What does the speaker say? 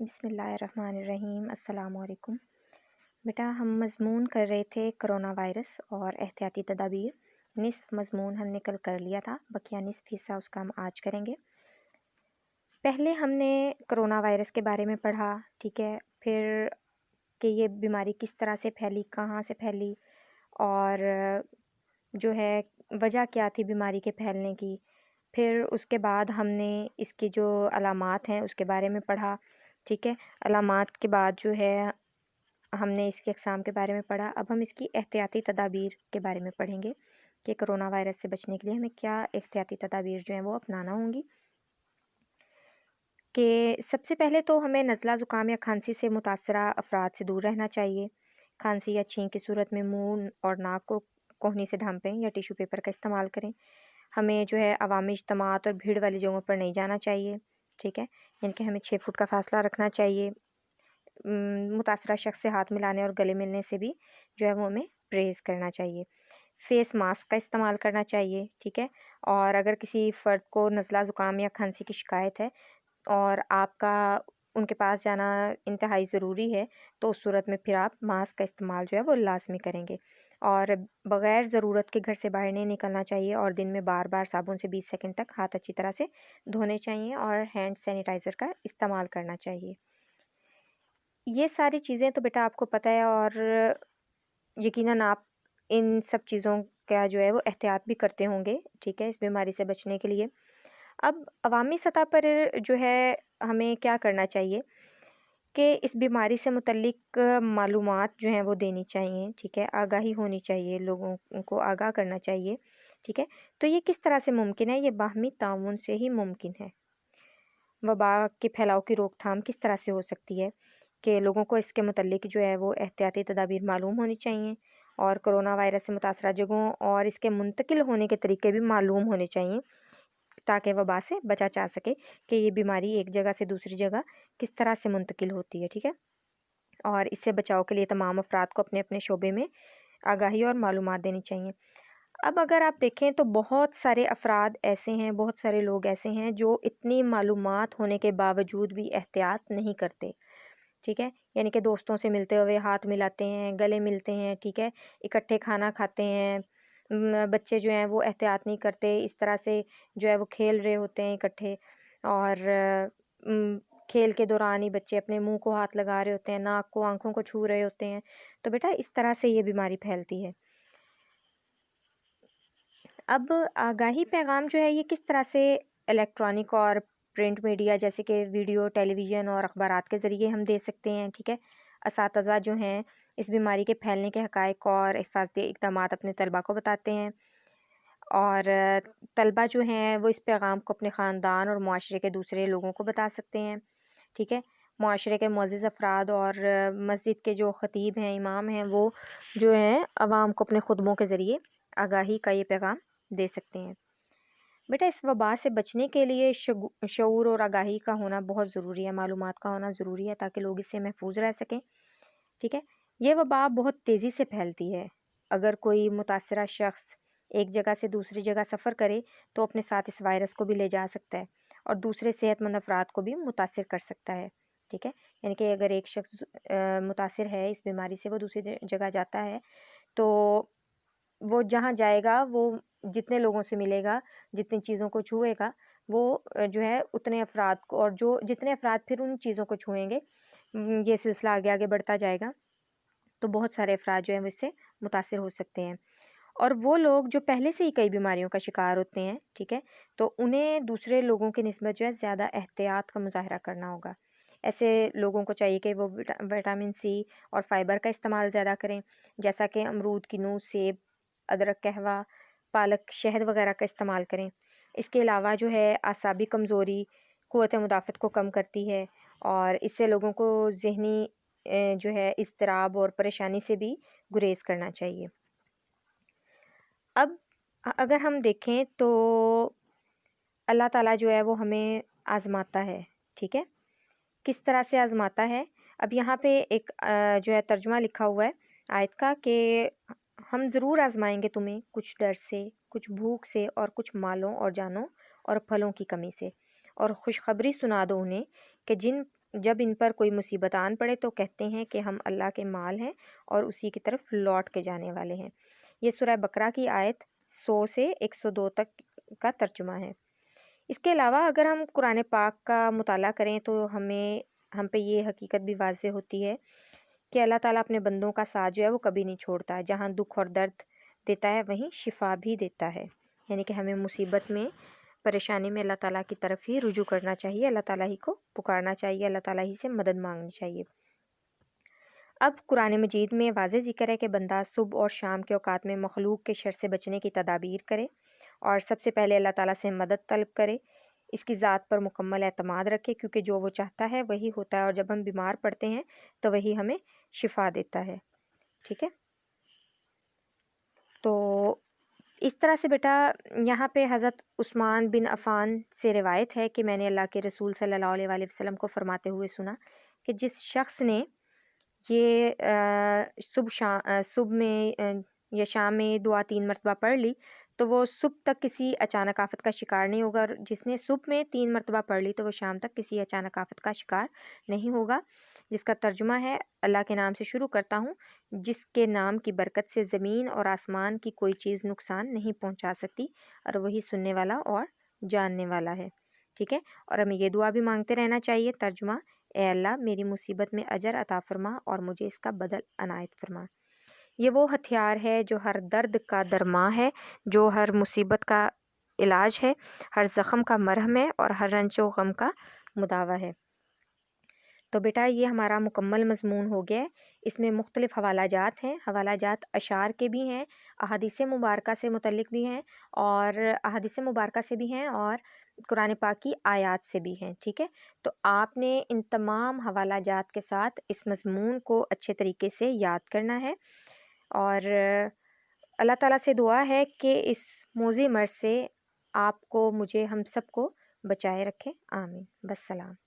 بسم اللہ الرحمن الرحیم۔ السلام علیکم بیٹا، ہم مضمون کر رہے تھے کرونا وائرس اور احتیاطی تدابیر۔ نصف مضمون ہم نے کل کر لیا تھا، بقیہ نصف حصہ اس کا ہم آج کریں گے۔ پہلے ہم نے کرونا وائرس کے بارے میں پڑھا، ٹھیک ہے، پھر کہ یہ بیماری کس طرح سے پھیلی، کہاں سے پھیلی، اور جو ہے وجہ کیا تھی بیماری کے پھیلنے کی۔ پھر اس کے بعد ہم نے اس کی جو علامات ہیں اس کے بارے میں پڑھا، ٹھیک ہے۔ علامات کے بعد جو ہے ہم نے اس کی اقسام کے بارے میں پڑھا۔ اب ہم اس کی احتیاطی تدابیر کے بارے میں پڑھیں گے کہ کرونا وائرس سے بچنے کے لیے ہمیں کیا احتیاطی تدابیر جو ہیں وہ اپنانا ہوں گی۔ کہ سب سے پہلے تو ہمیں نزلہ زکام یا کھانسی سے متاثرہ افراد سے دور رہنا چاہیے۔ کھانسی یا چھینک کی صورت میں منہ اور ناک کو کوہنی سے ڈھانپیں یا ٹیشو پیپر کا استعمال کریں۔ ہمیں جو ہے عوامی اجتماعات اور بھیڑ والی جگہوں پر نہیں جانا چاہیے، ٹھیک ہے، یعنی کہ ہمیں 6 فٹ کا فاصلہ رکھنا چاہیے۔ متاثرہ شخص سے ہاتھ ملانے اور گلے ملنے سے بھی جو ہے وہ ہمیں پرہیز کرنا چاہیے۔ فیس ماسک کا استعمال کرنا چاہیے، ٹھیک ہے۔ اور اگر کسی فرد کو نزلہ زکام یا کھانسی کی شکایت ہے اور آپ کا ان کے پاس جانا انتہائی ضروری ہے تو اس صورت میں پھر آپ ماسک کا استعمال جو ہے وہ لازمی کریں گے۔ اور بغیر ضرورت کے گھر سے باہر نہیں نکلنا چاہیے، اور دن میں بار بار صابن سے 20 سیکنڈ تک ہاتھ اچھی طرح سے دھونے چاہیے اور ہینڈ سینیٹائزر کا استعمال کرنا چاہیے۔ یہ ساری چیزیں تو بیٹا آپ کو پتہ ہے، اور یقیناً آپ ان سب چیزوں کا جو ہے وہ احتیاط بھی کرتے ہوں گے، ٹھیک ہے، اس بیماری سے بچنے کے لیے۔ اب عوامی سطح پر جو ہے ہمیں کیا کرنا چاہیے کہ اس بیماری سے متعلق معلومات جو ہیں وہ دینی چاہیے، ٹھیک ہے، آگاہی ہونی چاہیے، لوگوں کو آگاہ کرنا چاہیے، ٹھیک ہے۔ تو یہ کس طرح سے ممکن ہے؟ یہ باہمی تعاون سے ہی ممکن ہے۔ وبا کے پھیلاؤ کی روک تھام کس طرح سے ہو سکتی ہے کہ لوگوں کو اس کے متعلق جو ہے وہ احتیاطی تدابیر معلوم ہونی چاہیے، اور کرونا وائرس سے متاثرہ جگہوں اور اس کے منتقل ہونے کے طریقے بھی معلوم ہونے چاہیے تاکہ وبا سے بچا جا سکے کہ یہ بیماری ایک جگہ سے دوسری جگہ کس طرح سے منتقل ہوتی ہے، ٹھیک ہے۔ اور اس سے بچاؤ کے لیے تمام افراد کو اپنے اپنے شعبے میں آگاہی اور معلومات دینی چاہیے۔ اب اگر آپ دیکھیں تو بہت سارے افراد ایسے ہیں، بہت سارے لوگ ایسے ہیں جو اتنی معلومات ہونے کے باوجود بھی احتیاط نہیں کرتے، ٹھیک ہے، یعنی کہ دوستوں سے ملتے ہوئے ہاتھ ملاتے ہیں، گلے ملتے ہیں، ٹھیک ہے، اکٹھے کھانا کھاتے ہیں۔ بچے جو ہیں وہ احتیاط نہیں کرتے، اس طرح سے جو ہے وہ کھیل رہے ہوتے ہیں اکٹھے، اور کھیل کے دوران ہی بچے اپنے منہ کو ہاتھ لگا رہے ہوتے ہیں، ناک کو، آنکھوں کو چھو رہے ہوتے ہیں۔ تو بیٹا اس طرح سے یہ بیماری پھیلتی ہے۔ اب آگاہی پیغام جو ہے یہ کس طرح سے الیکٹرانک اور پرنٹ میڈیا جیسے کہ ویڈیو، ٹیلی ویژن اور اخبارات کے ذریعے ہم دے سکتے ہیں، ٹھیک ہے۔ اساتذہ جو ہیں اس بیماری کے پھیلنے کے حقائق اور حفاظتی اقدامات اپنے طلباء کو بتاتے ہیں، اور طلباء جو ہیں وہ اس پیغام کو اپنے خاندان اور معاشرے کے دوسرے لوگوں کو بتا سکتے ہیں، ٹھیک ہے۔ معاشرے کے معزز افراد اور مسجد کے جو خطیب ہیں، امام ہیں، وہ جو ہیں عوام کو اپنے خطبوں کے ذریعے آگاہی کا یہ پیغام دے سکتے ہیں۔ بیٹا اس وبا سے بچنے کے لیے شعور اور آگاہی کا ہونا بہت ضروری ہے، معلومات کا ہونا ضروری ہے تاکہ لوگ اس سے محفوظ رہ سکیں، ٹھیک ہے۔ یہ وبا بہت تیزی سے پھیلتی ہے۔ اگر کوئی متاثرہ شخص ایک جگہ سے دوسری جگہ سفر کرے تو اپنے ساتھ اس وائرس کو بھی لے جا سکتا ہے اور دوسرے صحت مند افراد کو بھی متاثر کر سکتا ہے، ٹھیک ہے، یعنی کہ اگر ایک شخص متاثر ہے اس بیماری سے، وہ دوسری جگہ جاتا ہے تو وہ جہاں جائے گا، وہ جتنے لوگوں سے ملے گا، جتنی چیزوں کو چھوئے گا، وہ جو ہے اتنے افراد کو، اور جو جتنے افراد پھر ان چیزوں کو چھوئیں گے، یہ سلسلہ آگے آگے بڑھتا جائے گا، تو بہت سارے افراد جو ہیں وہ اس سے متاثر ہو سکتے ہیں۔ اور وہ لوگ جو پہلے سے ہی کئی بیماریوں کا شکار ہوتے ہیں، ٹھیک ہے، تو انہیں دوسرے لوگوں کی نسبت جو ہے زیادہ احتیاط کا مظاہرہ کرنا ہوگا۔ ایسے لوگوں کو چاہیے کہ وہ وٹامن سی اور فائبر کا استعمال زیادہ کریں، جیسا کہ امرود، کینو، سیب، ادرک، قہوہ، پالک، شہد وغیرہ کا استعمال کریں۔ اس کے علاوہ جو ہے اعصابی کمزوری قوت مدافعت کو کم کرتی ہے، اور اس سے لوگوں کو ذہنی جو ہے اضطراب اور پریشانی سے بھی گریز کرنا چاہیے۔ اب اگر ہم دیکھیں تو اللہ تعالیٰ جو ہے وہ ہمیں آزماتا ہے، ٹھیک ہے، کس طرح سے آزماتا ہے؟ اب یہاں پہ ایک جو ہے ترجمہ لکھا ہوا ہے آیت کا کہ ہم ضرور آزمائیں گے تمہیں، کچھ ڈر سے، کچھ بھوک سے، اور کچھ مالوں اور جانوں اور پھلوں کی کمی سے، اور خوشخبری سنا دو انہیں کہ جن جب ان پر کوئی مصیبت آن پڑے تو کہتے ہیں کہ ہم اللہ کے مال ہیں اور اسی کی طرف لوٹ کے جانے والے ہیں۔ یہ سورہ بقرہ کی آیت 100 سے 102 تک کا ترجمہ ہے۔ اس کے علاوہ اگر ہم قرآن پاک کا مطالعہ کریں تو ہم پہ یہ حقیقت بھی واضح ہوتی ہے کہ اللہ تعالیٰ اپنے بندوں کا ساتھ جو ہے وہ کبھی نہیں چھوڑتا ہے۔ جہاں دکھ اور درد دیتا ہے وہیں شفا بھی دیتا ہے، یعنی کہ ہمیں مصیبت میں، پریشانی میں اللہ تعالیٰ کی طرف ہی رجوع کرنا چاہیے، اللہ تعالیٰ ہی کو پکارنا چاہیے، اللہ تعالیٰ ہی سے مدد مانگنی چاہیے۔ اب قرآن مجید میں واضح ذکر ہے کہ بندہ صبح اور شام کے اوقات میں مخلوق کے شر سے بچنے کی تدابیر کرے اور سب سے پہلے اللہ تعالیٰ سے مدد طلب کرے، اس کی ذات پر مکمل اعتماد رکھے، کیونکہ جو وہ چاہتا ہے وہی ہوتا ہے، اور جب ہم بیمار پڑتے ہیں تو وہی ہمیں شفا دیتا ہے۔ ٹھیک ہے، تو اس طرح سے بیٹا یہاں پہ حضرت عثمان بن عفان سے روایت ہے کہ میں نے اللہ کے رسول صلی اللہ علیہ وآلہ وسلم کو فرماتے ہوئے سنا کہ جس شخص نے یہ صبح میں یا شام میں دعا 3 مرتبہ پڑھ لی تو وہ صبح تک کسی اچانک آفت کا شکار نہیں ہوگا، اور جس نے صبح میں 3 مرتبہ پڑھ لی تو وہ شام تک کسی اچانک آفت کا شکار نہیں ہوگا، جس کا ترجمہ ہے اللہ کے نام سے شروع کرتا ہوں جس کے نام کی برکت سے زمین اور آسمان کی کوئی چیز نقصان نہیں پہنچا سکتی، اور وہی سننے والا اور جاننے والا ہے۔ ٹھیک ہے، اور ہمیں یہ دعا بھی مانگتے رہنا چاہیے۔ ترجمہ: اے اللہ میری مصیبت میں اجر عطا فرما اور مجھے اس کا بدل عنایت فرما۔ یہ وہ ہتھیار ہے جو ہر درد کا درماں ہے، جو ہر مصیبت کا علاج ہے، ہر زخم کا مرہم ہے اور ہر رنج و غم کا مداوا ہے۔ تو بیٹا یہ ہمارا مکمل مضمون ہو گیا ہے۔ اس میں مختلف حوالہ جات ہیں، حوالہ جات اشعار کے بھی ہیں، احادیث مبارکہ سے متعلق بھی ہیں، اور احادیث مبارکہ سے بھی ہیں، اور قرآن پاک کی آیات سے بھی ہیں۔ ٹھیک ہے، تو آپ نے ان تمام حوالہ جات کے ساتھ اس مضمون کو اچھے طریقے سے یاد کرنا ہے، اور اللہ تعالیٰ سے دعا ہے کہ اس موذی مرض سے آپ کو، مجھے، ہم سب کو بچائے رکھے۔ آمین۔ والسلام۔